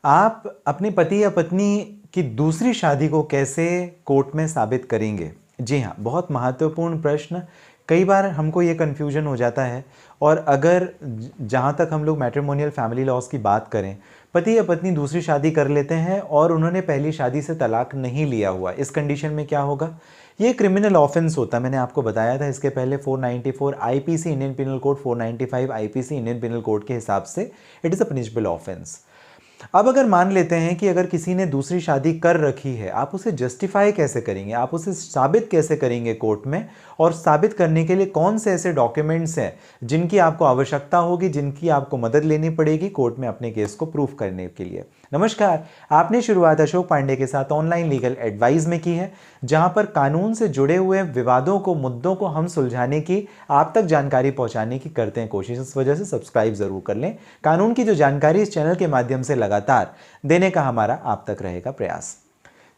आप अपने पति या पत्नी की दूसरी शादी को कैसे कोर्ट में साबित करेंगे? जी हाँ, बहुत महत्वपूर्ण प्रश्न। कई बार हमको ये कन्फ्यूजन हो जाता है। और अगर जहाँ तक हम लोग मैट्रिमोनियल फैमिली लॉज की बात करें, पति या पत्नी दूसरी शादी कर लेते हैं और उन्होंने पहली शादी से तलाक नहीं लिया हुआ, इस कंडीशन में क्या होगा? ये क्रिमिनल ऑफेंस होता है। मैंने आपको बताया था इसके पहले 494 IPC Indian penal code, 495 IPC Indian penal code के हिसाब से it is a punishable offence. अब अगर मान लेते हैं कि अगर किसी ने दूसरी शादी कर रखी है, आप उसे जस्टिफाई कैसे करेंगे? आप उसे साबित कैसे करेंगे कोर्ट में? और साबित करने के लिए कौन से ऐसे डॉक्यूमेंट्स हैं जिनकी आपको आवश्यकता होगी, जिनकी आपको मदद लेनी पड़ेगी कोर्ट में अपने केस को प्रूफ करने के लिए? नमस्कार, आपने शुरुआत अशोक पांडे के साथ ऑनलाइन लीगल एडवाइस में की है, जहां पर कानून से जुड़े हुए विवादों को, मुद्दों को हम सुलझाने की, आप तक जानकारी पहुंचाने की करते हैं कोशिश। इस वजह से सब्सक्राइब जरूर कर लें। कानून की जो जानकारी इस चैनल के माध्यम से लगातार देने का हमारा आप तक रहेगा प्रयास।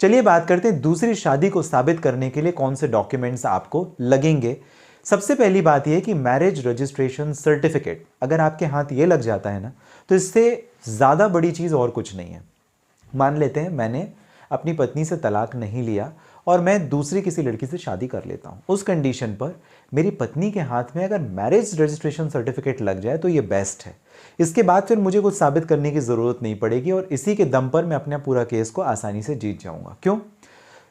चलिए बात करते हैं दूसरी शादी को साबित करने के लिए कौन से डॉक्यूमेंट्स आपको लगेंगे। सबसे पहली बात यह कि मैरिज रजिस्ट्रेशन सर्टिफिकेट अगर आपके हाथ ये लग जाता है ना, तो इससे ज़्यादा बड़ी चीज़ और कुछ नहीं है। मान लेते हैं मैंने अपनी पत्नी से तलाक नहीं लिया और मैं दूसरी किसी लड़की से शादी कर लेता हूँ। उस कंडीशन पर मेरी पत्नी के हाथ में अगर मैरिज रजिस्ट्रेशन सर्टिफिकेट लग जाए तो ये बेस्ट है। इसके बाद फिर मुझे कुछ साबित करने की ज़रूरत नहीं पड़ेगी और इसी के दम पर मैं अपना पूरा केस को आसानी से जीत जाऊँगा। क्यों?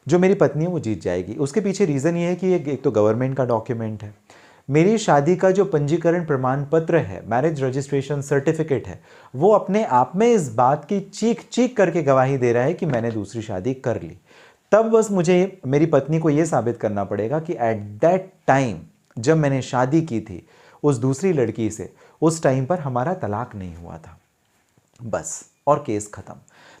जो मेरी पत्नी है वो जीत जाएगी। उसके पीछे रीज़न ये है कि एक तो गवर्नमेंट का डॉक्यूमेंट है, मेरी शादी का जो पंजीकरण प्रमाण पत्र है, मैरिज रजिस्ट्रेशन सर्टिफिकेट है, वो अपने आप में इस बात की चीख चीख करके गवाही दे रहा है कि मैंने दूसरी शादी कर ली। तब बस मुझे मेरी पत्नी को यह साबित करना पड़ेगा कि एट दैट टाइम जब मैंने शादी की थी उस दूसरी लड़की से, उस टाइम पर हमारा तलाक नहीं हुआ था, बस, और केस खत्म।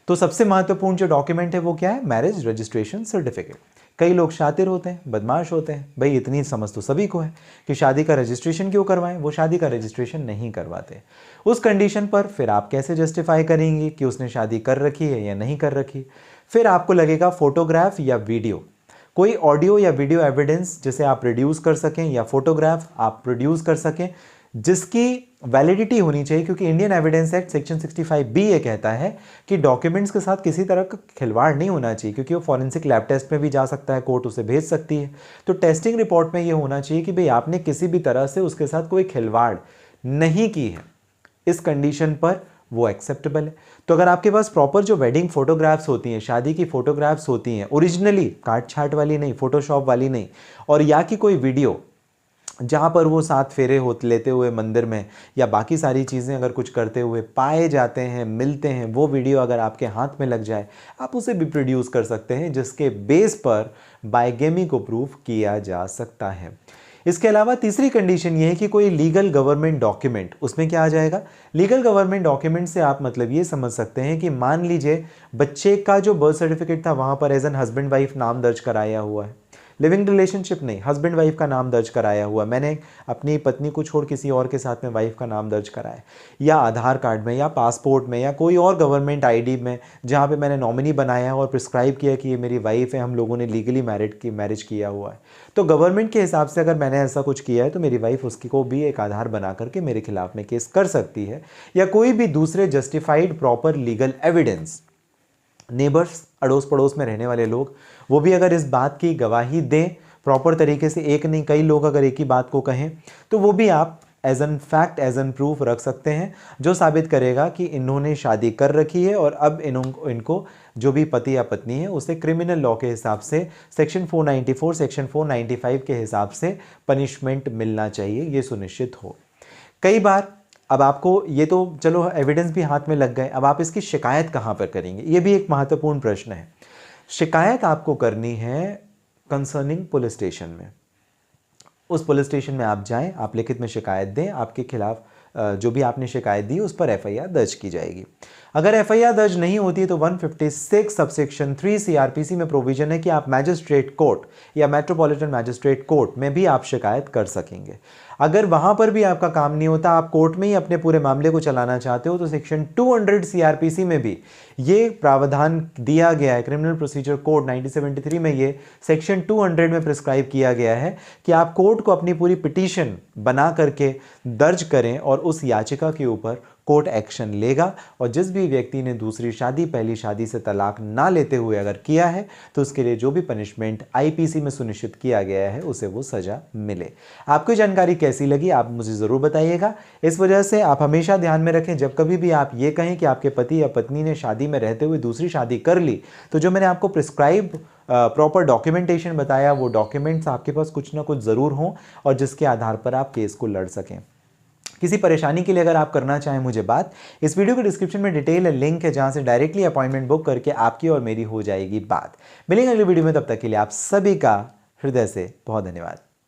तो सबसे महत्वपूर्ण जो डॉक्यूमेंट है वो क्या है? Marriage registration certificate. कई लोग शातिर होते हैं, बदमाश होते हैं, भाई इतनी समझ तो सभी को है कि शादी का रजिस्ट्रेशन क्यों करवाएं, वो शादी का रजिस्ट्रेशन नहीं करवाते। उस कंडीशन पर फिर आप कैसे जस्टिफाई करेंगे कि उसने शादी कर रखी है या नहीं कर रखी? फिर आपको लगेगा फोटोग्राफ या वीडियो, कोई ऑडियो या वीडियो एविडेंस जिसे आप प्रोड्यूस कर सकें, या फोटोग्राफ आप प्रोड्यूस कर सकें जिसकी वैलिडिटी होनी चाहिए। क्योंकि Indian evidence act section 65B ये कहता है कि डॉक्यूमेंट्स के साथ किसी तरह का खिलवाड़ नहीं होना चाहिए, क्योंकि वो फॉरेंसिक लैब टेस्ट में भी जा सकता है, कोर्ट उसे भेज सकती है। तो टेस्टिंग रिपोर्ट में ये होना चाहिए कि भाई आपने किसी भी तरह से उसके साथ कोई खिलवाड़ नहीं की है। इस कंडीशन पर वो एक्सेप्टेबल है। तो अगर आपके पास प्रॉपर जो वेडिंग फोटोग्राफ्स होती हैं, शादी की फोटोग्राफ्स होती हैं, ओरिजिनली काट छाट वाली नहीं, फोटोशॉप वाली नहीं, और या कि कोई वीडियो जहाँ पर वो साथ फेरे होते लेते हुए मंदिर में या बाकी सारी चीज़ें अगर कुछ करते हुए पाए जाते हैं, मिलते हैं, वो वीडियो अगर आपके हाथ में लग जाए, आप उसे भी प्रोड्यूस कर सकते हैं, जिसके बेस पर बाइगेमी को प्रूफ किया जा सकता है। इसके अलावा तीसरी कंडीशन ये है कि कोई लीगल गवर्नमेंट डॉक्यूमेंट, उसमें क्या आ जाएगा? लीगल गवर्नमेंट डॉक्यूमेंट से आप मतलब ये समझ सकते हैं कि मान लीजिए बच्चे का जो बर्थ सर्टिफिकेट था वहाँ पर एज एन हस्बैंड वाइफ नाम दर्ज कराया हुआ है, लिविंग रिलेशनशिप नहीं, हस्बैंड वाइफ का नाम दर्ज कराया हुआ, मैंने अपनी पत्नी को छोड़ किसी और के साथ में वाइफ का नाम दर्ज कराया, या आधार कार्ड में या पासपोर्ट में या कोई और गवर्नमेंट आईडी में जहाँ पे मैंने नॉमिनी बनाया है और प्रिस्क्राइब किया कि ये मेरी वाइफ है, हम लोगों ने लीगली मैरिज किया हुआ है। तो गवर्नमेंट के हिसाब से अगर मैंने ऐसा कुछ किया है तो मेरी वाइफ उसकी को भी एक आधार बना करके मेरे खिलाफ में केस कर सकती है, या कोई भी दूसरे justified proper legal evidence. Neighbours, अड़ोस पड़ोस में रहने वाले लोग, वो भी अगर इस बात की गवाही दें प्रॉपर तरीके से, एक नहीं कई लोग अगर एक ही बात को कहें, तो वो भी आप as an fact, as an proof रख सकते हैं, जो साबित करेगा कि इन्होंने शादी कर रखी है और अब इनको जो भी पति या पत्नी है उसे क्रिमिनल लॉ के हिसाब से सेक्शन 494, सेक्शन 495 के हिसाब से पनिशमेंट मिलना चाहिए, ये सुनिश्चित हो। कई बार अब आपको ये तो चलो एविडेंस भी हाथ में लग गए, अब आप इसकी शिकायत कहाँ पर करेंगे? ये भी एक महत्वपूर्ण प्रश्न है। शिकायत आपको करनी है कंसर्निंग पुलिस स्टेशन में। उस पुलिस स्टेशन में आप जाएं, आप लिखित में शिकायत दें, आपके खिलाफ जो भी आपने शिकायत दी उस पर एफआईआर दर्ज की जाएगी। अगर एफआईआर दर्ज नहीं होती है तो 156 सबसेक्शन 3 सीआरपीसी में प्रोविजन है कि आप मैजिस्ट्रेट कोर्ट या मेट्रोपॉलिटन मैजिस्ट्रेट कोर्ट में भी आप शिकायत कर सकेंगे। अगर वहां पर भी आपका काम नहीं होता, आप कोर्ट में ही अपने पूरे मामले को चलाना चाहते हो, तो सेक्शन 200 सीआरपीसी में भी ये प्रावधान दिया गया है। क्रिमिनल प्रोसीजर कोड 1973 में ये सेक्शन 200 में प्रिस्क्राइब किया गया है कि आप कोर्ट को अपनी पूरी पिटीशन बना करके दर्ज करें और उस याचिका के ऊपर कोर्ट एक्शन लेगा। और जिस भी व्यक्ति ने दूसरी शादी पहली शादी से तलाक ना लेते हुए अगर किया है तो उसके लिए जो भी पनिशमेंट आईपीसी में सुनिश्चित किया गया है उसे वो सजा मिले। आपको जानकारी कैसी लगी आप मुझे ज़रूर बताइएगा। इस वजह से आप हमेशा ध्यान में रखें, जब कभी भी आप ये कहें कि आपके पति या पत्नी ने शादी में रहते हुए दूसरी शादी कर ली, तो जो मैंने आपको प्रिस्क्राइब प्रॉपर डॉक्यूमेंटेशन बताया वो डॉक्यूमेंट्स आपके पास कुछ ना कुछ ज़रूर हों और जिसके आधार पर आप केस को लड़ सकें। किसी परेशानी के लिए अगर आप करना चाहें मुझे बात, इस वीडियो के डिस्क्रिप्शन में डिटेल लिंक है जहां से डायरेक्टली अपॉइंटमेंट बुक करके आपकी और मेरी हो जाएगी बात। मिलेंगे अगली वीडियो में, तब तक के लिए आप सभी का हृदय से बहुत धन्यवाद।